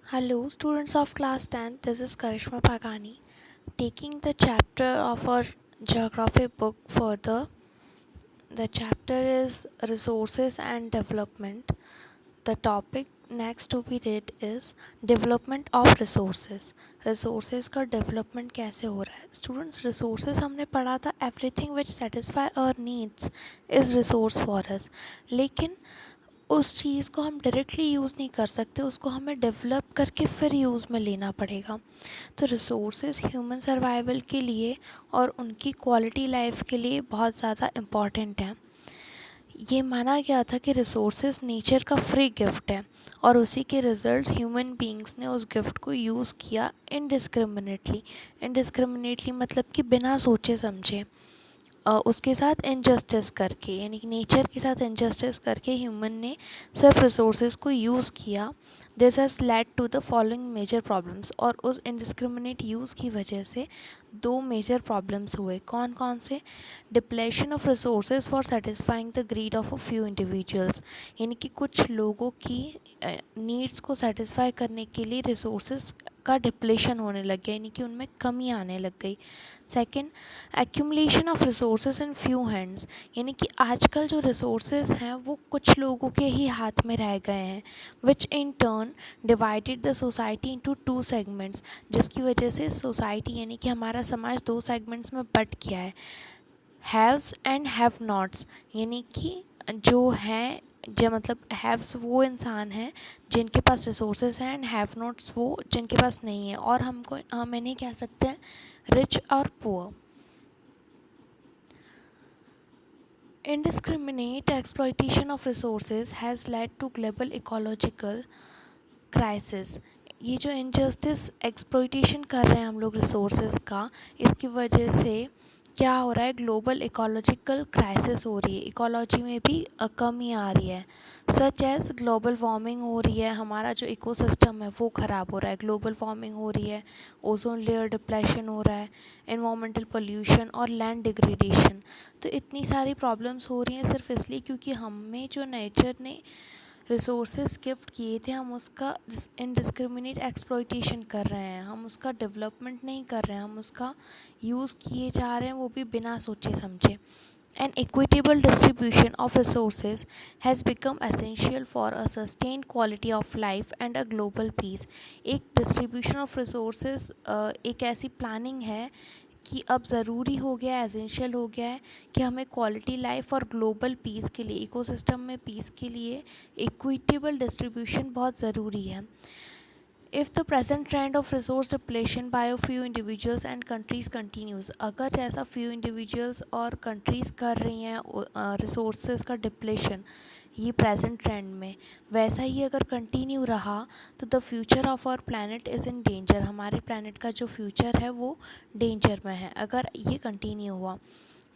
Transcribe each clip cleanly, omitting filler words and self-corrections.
Hello, students of class 10th. This is Karishma Pagani taking the chapter of our geography book further. The chapter is resources and development. The topic next to be read is development of resources. Resources का development कैसे हो रहा है? Students, resources हमने पढ़ा था everything which satisfy our needs is resource for us. लेकिन उस चीज़ को हम डायरेक्टली यूज़ नहीं कर सकते, उसको हमें डेवलप करके फिर यूज़ में लेना पड़ेगा। तो रिसोर्सेज ह्यूमन सर्वाइवल के लिए और उनकी क्वालिटी लाइफ के लिए बहुत ज़्यादा इम्पॉर्टेंट हैं। ये माना गया था कि रिसोर्सेज नेचर का फ्री गिफ्ट है और उसी के रिजल्ट्स ह्यूमन बीइंग्स ने उस गिफ्ट को यूज़ किया इनडिस्क्रिमिनेटली मतलब कि बिना सोचे समझे उसके साथ इनजस्टिस करके, यानी कि नेचर के साथ इनजस्टिस करके ह्यूमन ने सिर्फ रिसोर्सेज को यूज़ किया। This has led to the following major problems, और उस इनडिस्क्रिमिनेट यूज़ की वजह से दो मेजर प्रॉब्लम्स हुए। कौन कौन से? Depletion of resources for satisfying the greed of a few individuals, यानी कि कुछ लोगों की नीड्स को सेटिस्फाई करने के लिए रिसोर्सेज का डिप्लेशन होने लग गया, यानी कि उनमें कमी आने लग गई। Second, accumulation of resources in few hands, यानी कि आजकल जो रिसोर्सेज हैं वो कुछ लोगों के ही हाथ में रह गए हैं, which in turn divided the society into two segments, जिसकी वजह से सोसाइटी यानी कि हमारा समाज दो सेगमेंट्स में बट गया है। हैव्स एंड हैव नॉट्स, यानी कि जो हैं जो मतलब हैव्स वो इंसान हैं जिनके पास रिसोर्सेज हैं, एंड हैव नॉट्स वो जिनके पास नहीं है, और हम इन्हें कह सकते हैं रिच और poor. Indiscriminate exploitation of resources has led to global ecological crisis. ये जो इनजस्टिस एक्सप्लॉइटेशन कर रहे हैं हम लोग रिसोर्सेज का, इसकी वजह से क्या हो रहा है? ग्लोबल इकोलॉजिकल क्राइसिस हो रही है, इकोलॉजी में भी कमी आ रही है। सच एज़ ग्लोबल वार्मिंग हो रही है, हमारा जो इकोसिस्टम है वो ख़राब हो रहा है, ग्लोबल वार्मिंग हो रही है, ओजोन लेयर डिप्लेशन हो रहा है, एनवायरमेंटल पोल्यूशन और लैंड डिग्रेडेशन। तो इतनी सारी प्रॉब्लम्स हो रही हैं सिर्फ इसलिए क्योंकि हमें जो नेचर ने रिसोर्सेज गिफ्ट किए थे हम उसका इनडिस्क्रिमिनेट एक्सप्लॉइटेशन कर रहे हैं, हम उसका डेवलपमेंट नहीं कर रहे हैं, हम उसका यूज़ किए जा रहे हैं, वो भी बिना सोचे समझे। An equitable distribution of resources has become essential for a sustained quality of life and a global peace. एक distribution of resources एक ऐसी प्लानिंग है कि अब ज़रूरी हो गया है, एसेंशियल हो गया है कि हमें क्वालिटी लाइफ और ग्लोबल पीस के लिए, इकोसिस्टम में पीस के लिए इक्विटेबल डिस्ट्रीब्यूशन बहुत ज़रूरी है। If the present trend of resource depletion by few individuals and countries continues, अगर जैसा फ्यू इंडिविजुअल्स और कंट्रीज़ कर रही हैं रिसोर्सेज का डिप्लेशन ये प्रेजेंट ट्रेंड में, वैसा ही अगर कंटिन्यू रहा तो the future of our planet is in danger, हमारे प्लानट का जो फ्यूचर है वो डेंजर में है अगर ये कंटिन्यू हुआ।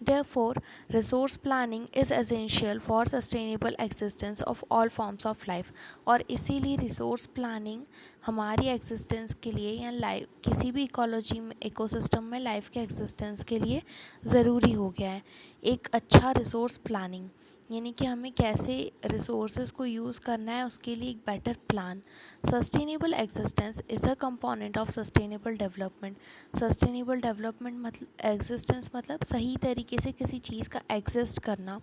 Therefore, resource planning is essential for sustainable existence of all forms of life. और इसीलिए रिसोर्स प्लानिंग हमारी एग्जिस्टेंस के लिए या लाइफ किसी भी इकोलॉजी में इकोसिस्टम में लाइफ के एग्जिस्टेंस के लिए ज़रूरी हो गया है। एक अच्छा रिसोर्स प्लानिंग यानी कि हमें कैसे रिसोर्सेज को यूज़ करना है उसके लिए एक better plan. Sustainable existence is a component of sustainable development. Sustainable development मतलब एग्जिस्टेंस मतलब सही तरीके से किसी चीज़ का एग्जिस्ट करना।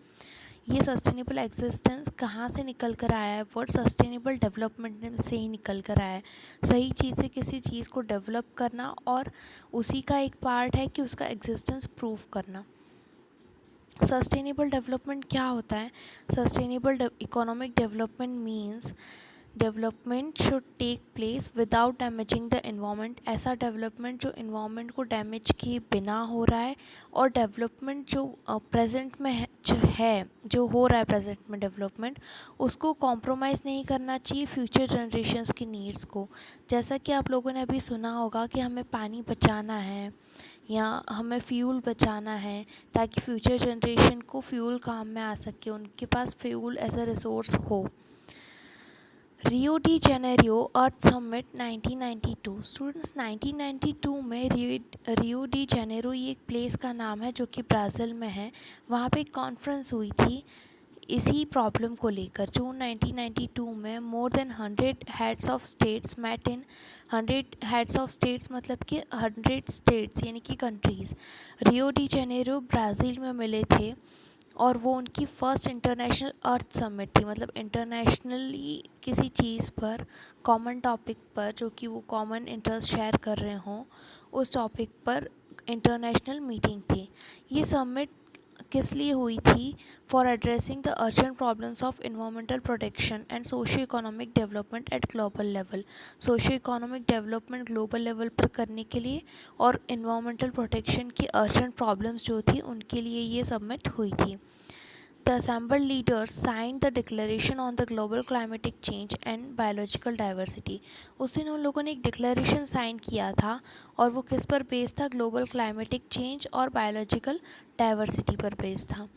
ये सस्टेनेबल एग्जिस्टेंस कहाँ से निकल कर आया है? वर्ड सस्टेनेबल डेवलपमेंट से ही निकल कर आया है। सही चीज़ से किसी चीज़ को डेवलप करना और उसी का एक पार्ट है कि उसका एग्जिस्टेंस प्रूव करना। सस्टेनेबल डेवलपमेंट क्या होता है? Sustainable economic development means development should take place without damaging the environment. ऐसा डेवलपमेंट जो एनवायरनमेंट को डैमेज किए बिना हो रहा है, और डेवलपमेंट जो प्रेजेंट में जो हो रहा है प्रेजेंट में डेवलपमेंट, उसको कॉम्प्रोमाइज़ नहीं करना चाहिए फ्यूचर जनरेशन्स की नीड्स को। जैसा कि आप लोगों ने अभी सुना होगा कि हमें पानी बचाना है या हमें फ्यूल बचाना है ताकि फ्यूचर जनरेशन को फ्यूल काम में आ सके, उनके पास फ्यूल एज अ रिसोर्स हो। रियो डी जेनेरियो अर्थ समिट 1992। स्टूडेंट्स, 1992 में रियो डी जेनेरो ये एक प्लेस का नाम है जो कि ब्राज़ील में है। वहाँ पे एक कॉन्फ्रेंस हुई थी। इसी प्रॉब्लम को लेकर जून 1992 में more than 100 heads of states met in 100 heads of states मतलब कि 100 स्टेट्स यानी कि countries Rio de Janeiro Brazil में मिले थे। और वो उनकी फ़र्स्ट इंटरनेशनल अर्थ समिट थी, मतलब इंटरनेशनली किसी चीज़ पर कॉमन टॉपिक पर जो कि वो कॉमन इंटरेस्ट शेयर कर रहे हों उस टॉपिक पर इंटरनेशनल मीटिंग थी। ये समिट किस लिए हुई थी? For addressing the urgent problems of environmental protection and socio economic development at global level. Socio economic development global level पर करने के लिए और इन्वायरमेंटल प्रोटेक्शन की अर्जेंट प्रॉब्लम्स जो थी उनके लिए ये समिट हुई थी। The assembled leaders signed the Declaration on the Global Climatic Change and Biological Diversity। उस दिन उन लोगों ने एक डिक्लेरेशन साइन किया था और वो किस पर बेस्ड था? ग्लोबल क्लाइमेटिक चेंज और बायोलॉजिकल डाइवर्सिटी पर बेस्ड था।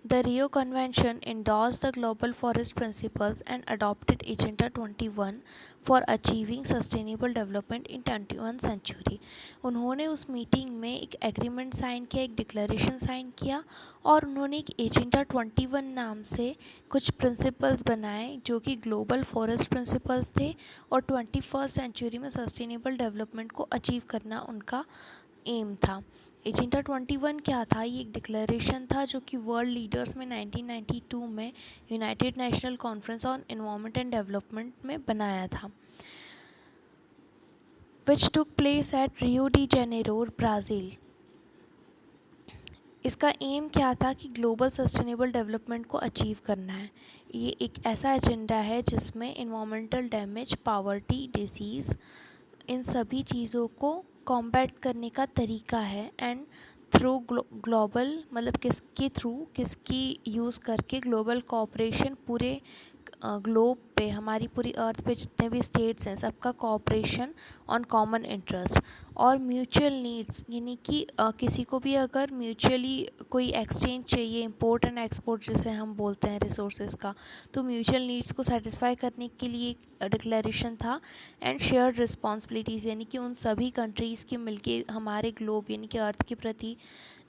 The Rio Convention endorsed the Global Forest Principles and adopted Agenda 21 for achieving sustainable development in 21st century। उन्होंने उस मीटिंग में एक एग्रीमेंट साइन किया, एक डिक्लेरेशन साइन किया और उन्होंने एक एजेंडा 21 नाम से कुछ प्रिंसिपल्स बनाए जो कि ग्लोबल फॉरेस्ट प्रिंसिपल्स थे और 21st सेंचुरी में सस्टेनेबल डेवलपमेंट को अचीव करना उनका एम था। एजेंडा 21 क्या था? ये एक डिक्लेरेशन था जो कि वर्ल्ड लीडर्स में 1992 में united national conference on environment and development में बनाया था, which took place at Rio de Janeiro Brazil. इसका एम क्या था कि ग्लोबल सस्टेनेबल डेवलपमेंट को अचीव करना है। ये एक ऐसा एजेंडा है जिसमें इन्वायरमेंटल डैमेज, पॉवर्टी, डिसीज़, इन सभी चीज़ों को कॉम्बैट करने का तरीका है एंड थ्रू ग्लोबल मतलब किसके थ्रू, किसकी यूज़ करके ग्लोबल कोऑपरेशन पूरे ग्लोब पे, हमारी पूरी अर्थ पे जितने भी स्टेट्स हैं सबका कोऑपरेशन ऑन कॉमन इंटरेस्ट और म्यूचुअल नीड्स, यानी कि किसी को भी अगर म्यूचुअली कोई एक्सचेंज चाहिए, इंपोर्ट एंड एक्सपोर्ट जिसे हम बोलते हैं रिसोर्सेज का, तो म्यूचुअल नीड्स को सेटिस्फाई करने के लिए डिक्लेरेशन था। एंड शेयर्ड रिस्पॉन्सिबिलिटीज़, यानी कि उन सभी कंट्रीज़ के मिलके हमारे ग्लोब यानी कि अर्थ के प्रति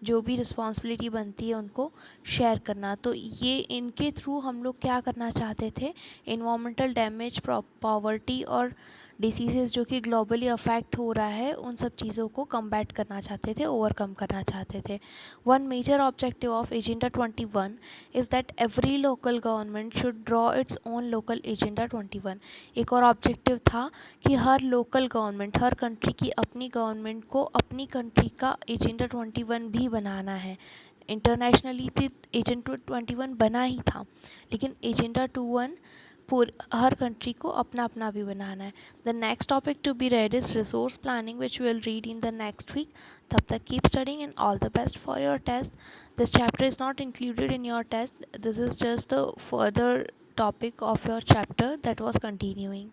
जो भी रिस्पॉन्सिबिलिटी बनती है उनको शेयर करना। तो ये इनके थ्रू हम लोग क्या करना चाहते थे? इन्वायरमेंटल डैमेज, पॉवर्टी और डिसीज़ेस जो कि ग्लोबली अफेक्ट हो रहा है उन सब चीज़ों को कम्बैट करना चाहते थे, ओवरकम करना चाहते थे। One major objective of agenda 21 is that every local government should draw its own local agenda 21। एक और ऑब्जेक्टिव था कि हर लोकल गवर्नमेंट, हर कंट्री की अपनी गवर्नमेंट को अपनी कंट्री का एजेंडा 21 भी बनाना है। इंटरनेशनली तो एजेंडा 21 बना ही था, लेकिन एजेंडा 21 हर कंट्री को अपना अपना भी बनाना है। The next topic to be read is resource planning which will read in the next week. तब तक keep studying and all the best for your test. This chapter is not included in your test, this is just the further topic of your chapter that was continuing.